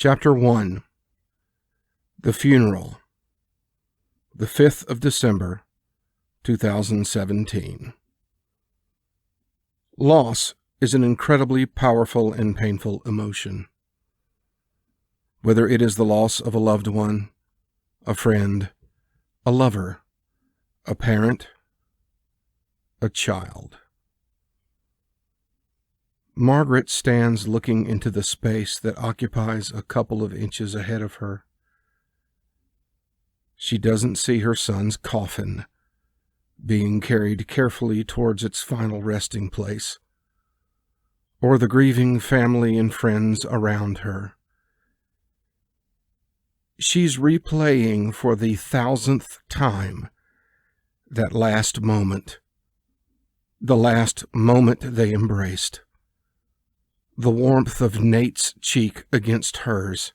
Chapter 1. The Funeral. The 5th of December, 2017. Loss is an incredibly powerful and painful emotion. Whether it is the loss of a loved one, a friend, a lover, a parent, a child. Margaret stands looking into the space that occupies a couple of inches ahead of her. She doesn't see her son's coffin being carried carefully towards its final resting place, or the grieving family and friends around her. She's replaying for the 1,000th time that last moment, the last moment they embraced. The warmth of Nate's cheek against hers,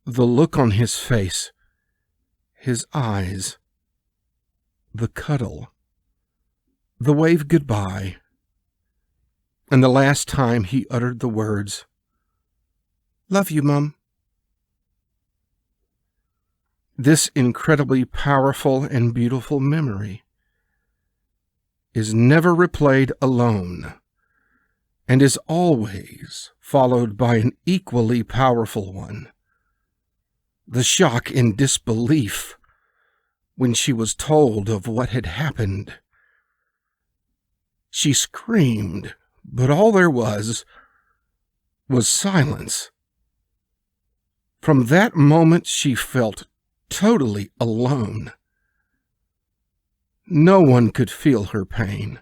the look on his face, his eyes, the cuddle, the wave goodbye, and the last time he uttered the words, "Love you, Mum." This incredibly powerful and beautiful memory is never replayed alone, and is always followed by an equally powerful one. The shock and disbelief when she was told of what had happened. She screamed, but all there was silence. From that moment, she felt totally alone. No one could feel her pain.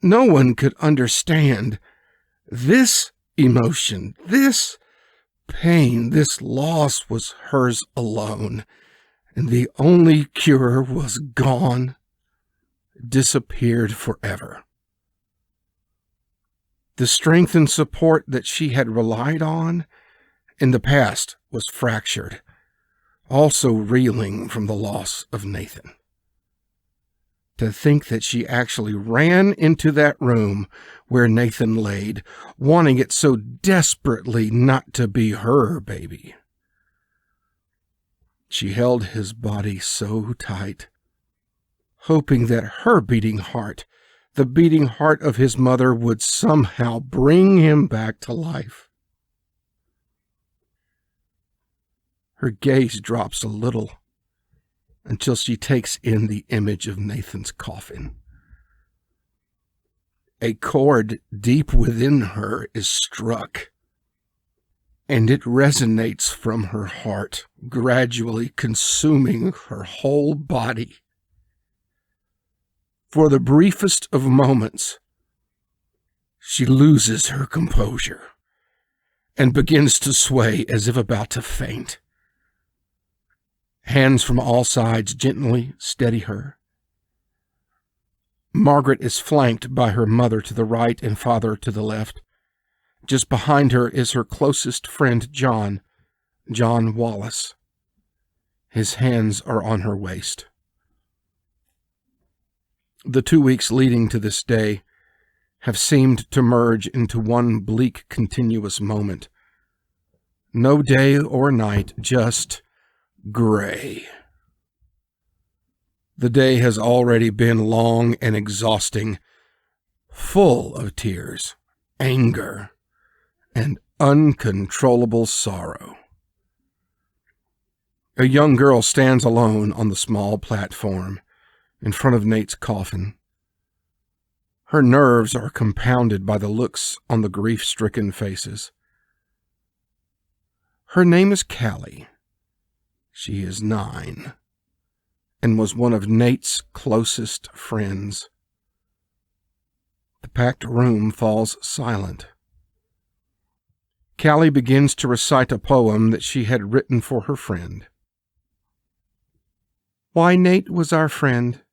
No one could understand this emotion, this pain, this loss was hers alone, and the only cure was gone, disappeared forever. The strength and support that she had relied on in the past was fractured, also reeling from the loss of Nathan. To think that she actually ran into that room where Nathan laid, wanting it so desperately not to be her baby. She held his body so tight, hoping that her beating heart, the beating heart of his mother, would somehow bring him back to life. Her gaze drops a little until she takes in the image of Nathan's coffin. A chord deep within her is struck, and it resonates from her heart, gradually consuming her whole body. For the briefest of moments, she loses her composure and begins to sway as if about to faint. Hands from all sides gently steady her. Margaret is flanked by her mother to the right and father to the left. Just behind her is her closest friend, John Wallace. His hands are on her waist. The 2 weeks leading to this day have seemed to merge into one bleak, continuous moment. No day or night, just gray. The day has already been long and exhausting, full of tears, anger, and uncontrollable sorrow. A young girl stands alone on the small platform in front of Nate's coffin. Her nerves are compounded by the looks on the grief-stricken faces. Her name is Callie. She is 9 and was one of Nate's closest friends. The packed room falls silent. Callie begins to recite a poem that she had written for her friend. Why, Nate was our friend.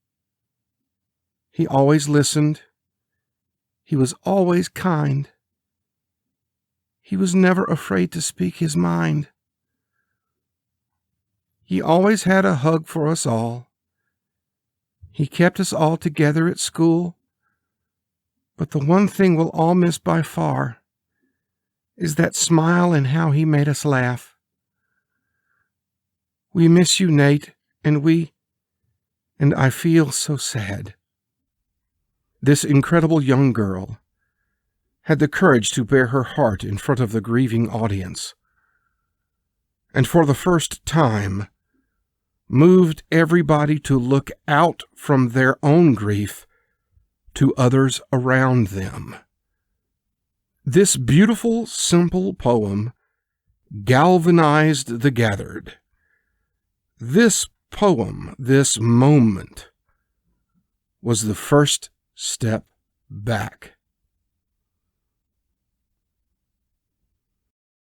He always listened. He was always kind. He was never afraid to speak his mind. He always had a hug for us all. He kept us all together at school. But the one thing we'll all miss by far is that smile and how he made us laugh. We miss you, Nate, and I feel so sad. This incredible young girl had the courage to bare her heart in front of the grieving audience, and for the first time moved everybody to look out from their own grief to others around them. This beautiful, simple poem galvanized the gathered. This poem, this moment, was the first step back.